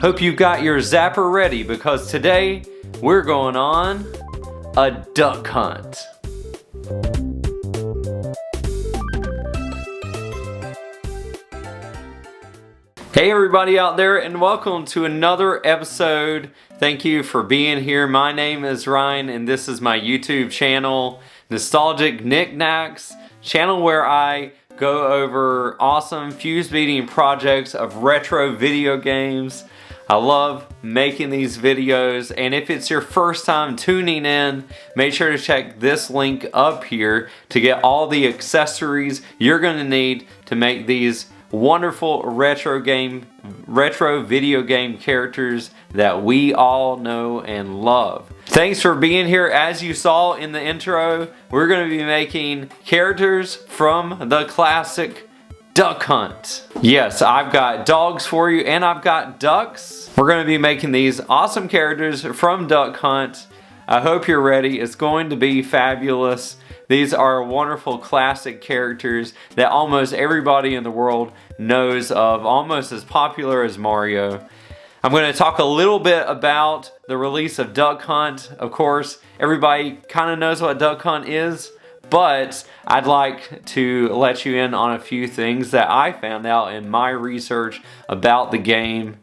Hope you've got your zapper ready because today we're going on a duck hunt. Hey everybody out there, and welcome to another episode. Thank you for being here. My name is Ryan and this is my YouTube channel, Nostalgic Nick-Nacks, channel where I go over awesome fuse beading projects of retro video games. I love making these videos, and if it's your first time tuning in, make sure to check this link up here to get all the accessories you're going to need to make these wonderful retro video game characters that we all know and love. Thanks for being here. As you saw in the intro, we're going to be making characters from the classic Duck Hunt. Yes, I've got dogs for you and I've got ducks. We're going to be making these awesome characters from Duck Hunt. I hope you're ready. It's going to be fabulous. These are wonderful classic characters that almost everybody in the world knows of, almost as popular as Mario. I'm going to talk a little bit about the release of Duck Hunt. Of course, everybody kind of knows what Duck Hunt is, but I'd like to let you in on a few things that I found out in my research about the game.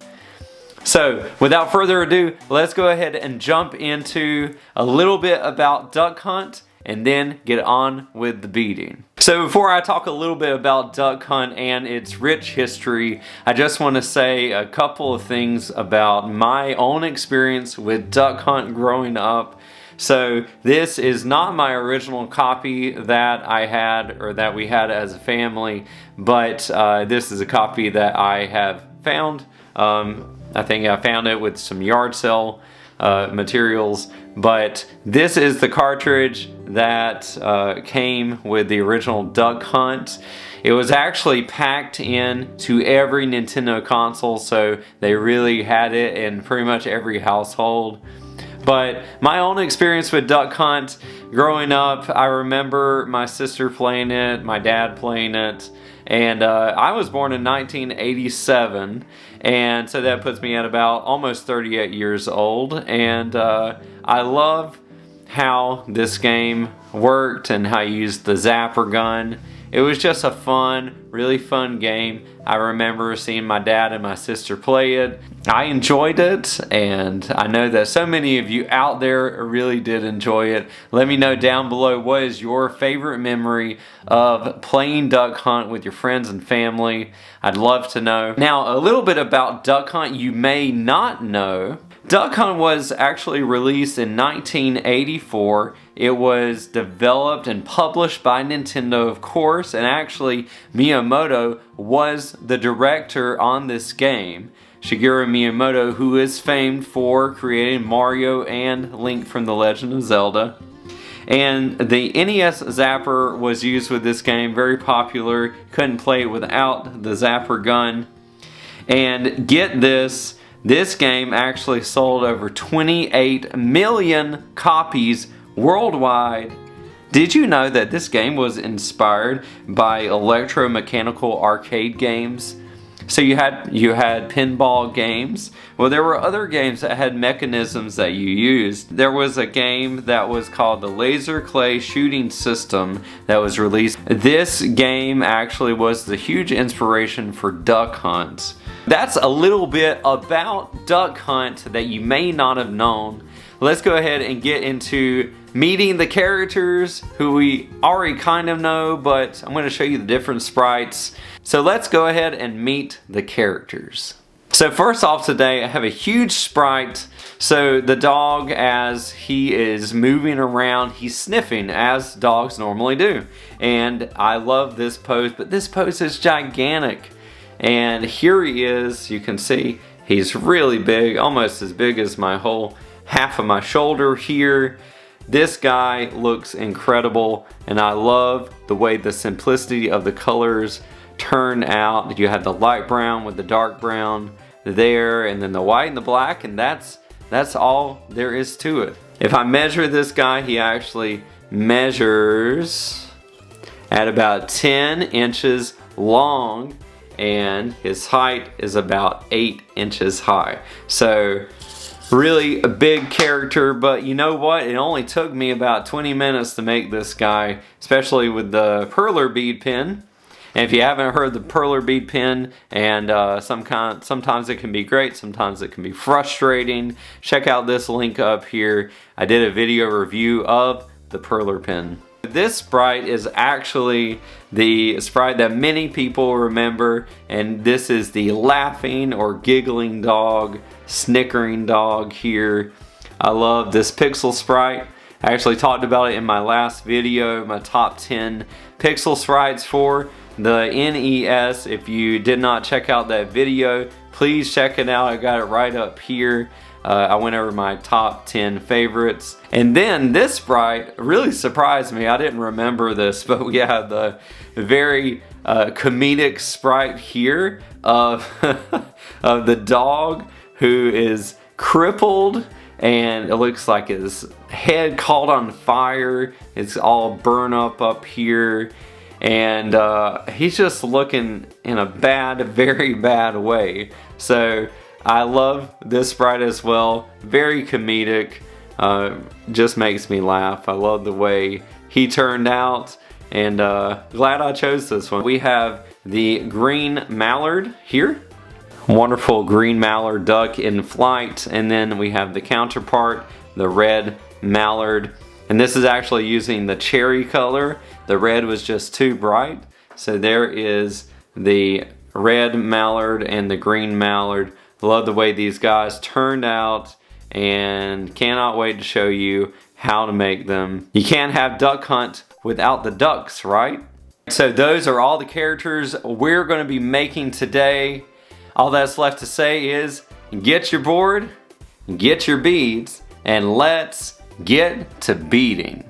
So, without further ado, let's go ahead and jump into a little bit about Duck Hunt and then get on with the beading. So before I talk a little bit about Duck Hunt and its rich history, I just want to say a couple of things about my own experience with Duck Hunt growing up. So this is not my original copy that I had or that we had as a family, but this is a copy that I have found. I think I found it with some yard sale materials, but this is the cartridge that came with the original Duck Hunt. It was actually packed in to every Nintendo console, so they really had it in pretty much every household. But my own experience with Duck Hunt growing up, I remember my sister playing it, my dad playing it, and I was born in 1987, and so that puts me at about almost 38 years old, and I love how this game worked and how you used the zapper gun. It was just a fun, really fun game. I remember seeing my dad and my sister play it. I enjoyed it, and I know that so many of you out there really did enjoy it. Let me know down below, what is your favorite memory of playing Duck Hunt with your friends and family? I'd love to know. Now, a little bit about Duck Hunt you may not know. Duck Hunt was actually released in 1984. It was developed and published by Nintendo, of course, and actually Miyamoto was the director on this game. Shigeru Miyamoto, who is famed for creating Mario and Link from the Legend of Zelda. And the NES zapper was used with this game, very popular. Couldn't play it without the zapper gun. And get this, this game actually sold over 28 million copies worldwide. Did you know that this game was inspired by electromechanical arcade games? So you had pinball games. Well, there were other games that had mechanisms that you used. There was a game that was called the Laser Clay Shooting System that was released. This game actually was the huge inspiration for Duck Hunt. That's a little bit about Duck Hunt that you may not have known. Let's go ahead and get into meeting the characters who we already kind of know, but I'm going to show you the different sprites. So let's go ahead and meet the characters. So first off today, I have a huge sprite. So the dog, as he is moving around, he's sniffing as dogs normally do. And I love this pose, but this pose is gigantic. And here he is, you can see he's really big, almost as big as my whole half of my shoulder here. This guy looks incredible, and I love the way the simplicity of the colors turn out. You have the light brown with the dark brown there, and then the white and the black, and that's all there is to it. If I measure this guy, he actually measures at about 10 inches long, and his height is about 8 inches high. So really a big character, but you know what? It only took me about 20 minutes to make this guy, especially with the Perler bead pen. And if you haven't heard the Perler bead pen, and sometimes it can be great, sometimes it can be frustrating, check out this link up here. I did a video review of the Perler pen. This sprite is actually the sprite that many people remember, and this is the laughing or giggling dog, snickering dog here. I love this pixel sprite. I actually talked about it in my last video, my top 10 pixel sprites for the NES. If you did not check out that video, please check it out. I got it right up here. I went over my top 10 favorites. And then this sprite really surprised me. I didn't remember this, but we have the very comedic sprite here of, of the dog who is crippled, and it looks like his head caught on fire. It's all burned up here. And he's just looking in a very bad way. So I love this sprite as well. Very comedic. Just makes me laugh. I love the way he turned out, and glad I chose this one. We have the green mallard here. Wonderful green mallard duck in flight. And then we have the counterpart, the red mallard. And this is actually using the cherry color. The red was just too bright. So there is the red mallard and the green mallard. Love the way these guys turned out, and cannot wait to show you how to make them. You can't have duck hunt without the ducks, right? So those are all the characters we're going to be making today. All that's left to say is get your board, get your beads, and let's get to beading.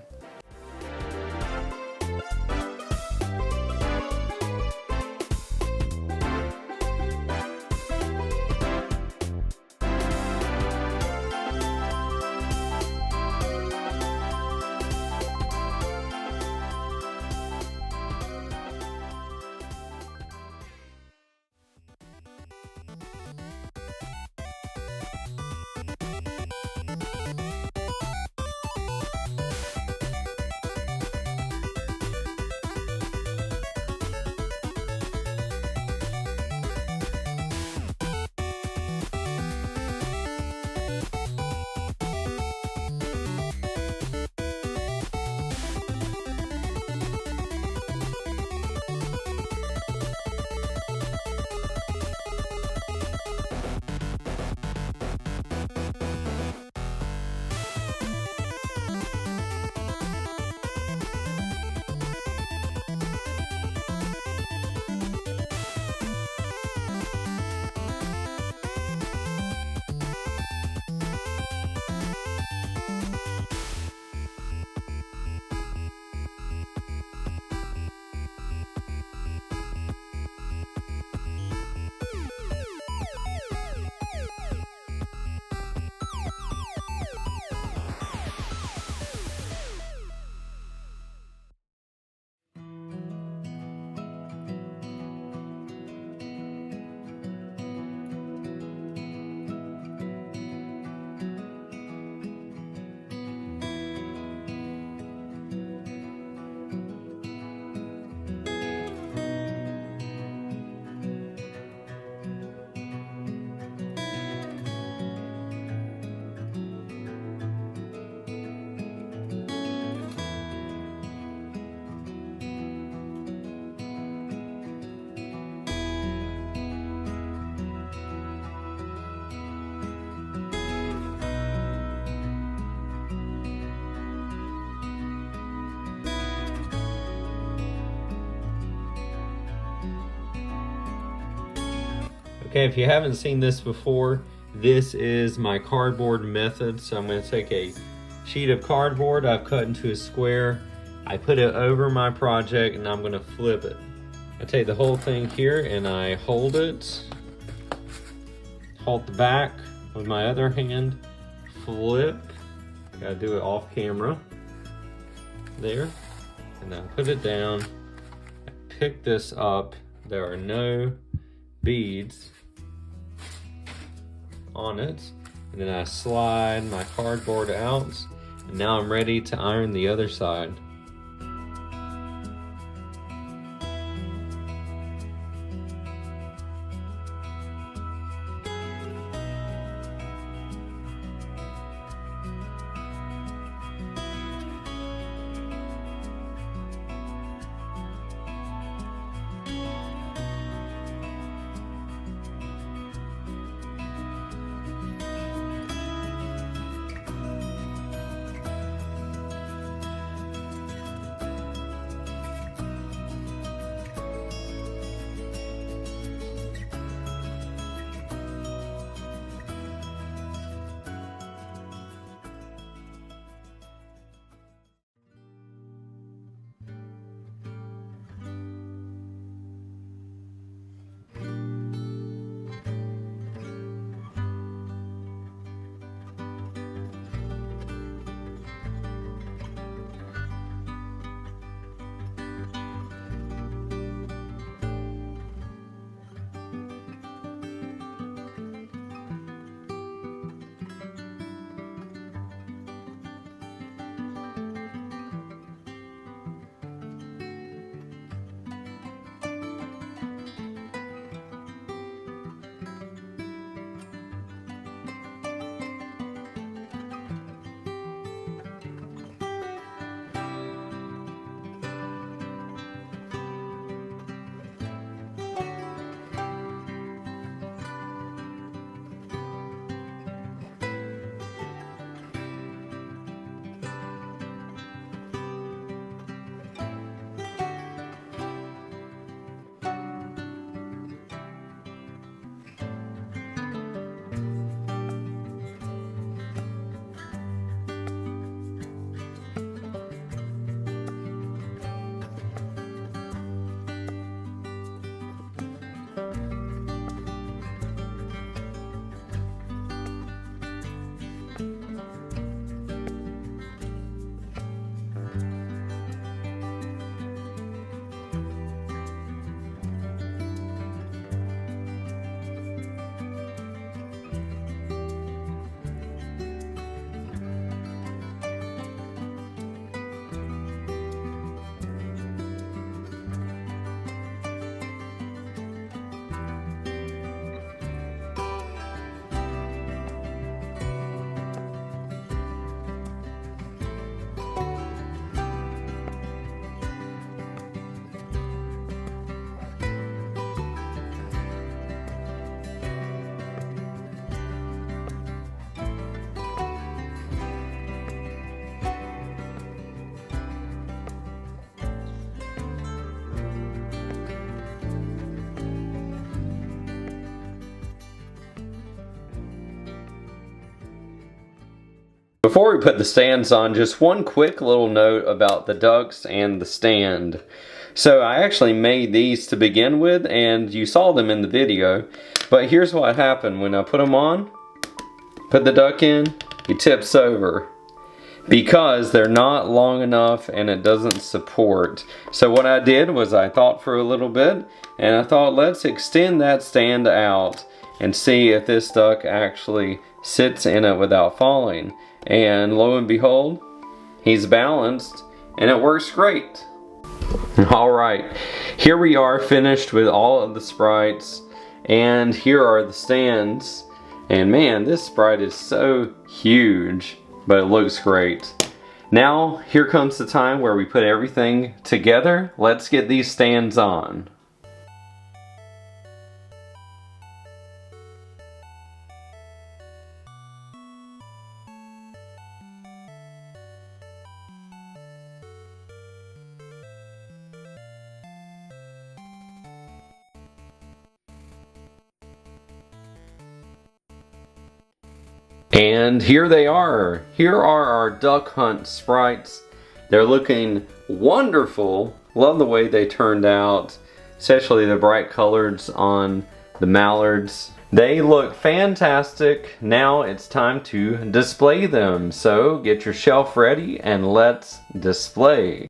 Okay, if you haven't seen this before, this is my cardboard method. So I'm going to take a sheet of cardboard I've cut into a square. I put it over my project and I'm going to flip it. I take the whole thing here and I hold it. Hold the back with my other hand. Flip. Gotta do it off camera. There. And then put it down. I pick this up. there are no beads on it. And then I slide my cardboard out, and now I'm ready to iron the other side. Before we put the stands on, just one quick little note about the ducks and the stand. So I actually made these to begin with, and you saw them in the video. But here's what happened when I put them on. Put the duck in, he tips over because they're not long enough and it doesn't support. So what I did was I thought for a little bit, and I thought, let's extend that stand out and see if this duck actually sits in it without falling. And lo and behold, he's balanced and it works great. Alright, here we are finished with all of the sprites, and here are the stands. And man, this sprite is so huge, but it looks great. Now, here comes the time where we put everything together. Let's get these stands on. And here they are. Here are our duck hunt sprites. They're looking wonderful. Love the way they turned out, especially the bright colors on the mallards. They look fantastic. Now it's time to display them. So get your shelf ready and let's display.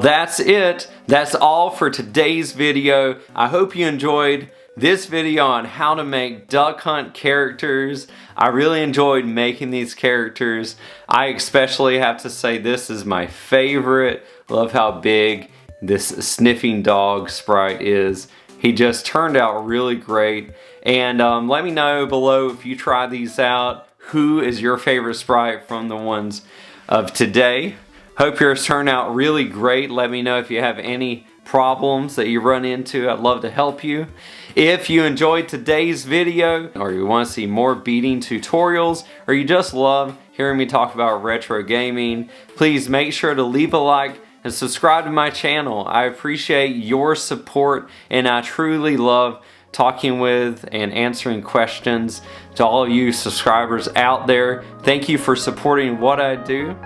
that's it. That's all for today's video. I hope you enjoyed this video on how to make duck hunt characters. I really enjoyed making these characters. I especially have to say this is my favorite. Love how big this sniffing dog sprite is. He just turned out really great. And let me know below if you try these out. Who is your favorite sprite from the ones of today? Hope yours turned out really great. Let me know if you have any problems that you run into. I'd love to help you. If you enjoyed today's video, or you want to see more beading tutorials, or you just love hearing me talk about retro gaming, please make sure to leave a like and subscribe to my channel. I appreciate your support, and I truly love talking with and answering questions to all of you subscribers out there. Thank you for supporting what I do.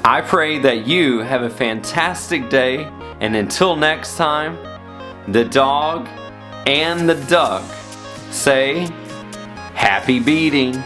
I pray that you have a fantastic day, and until next time, the dog and the duck say, happy beading.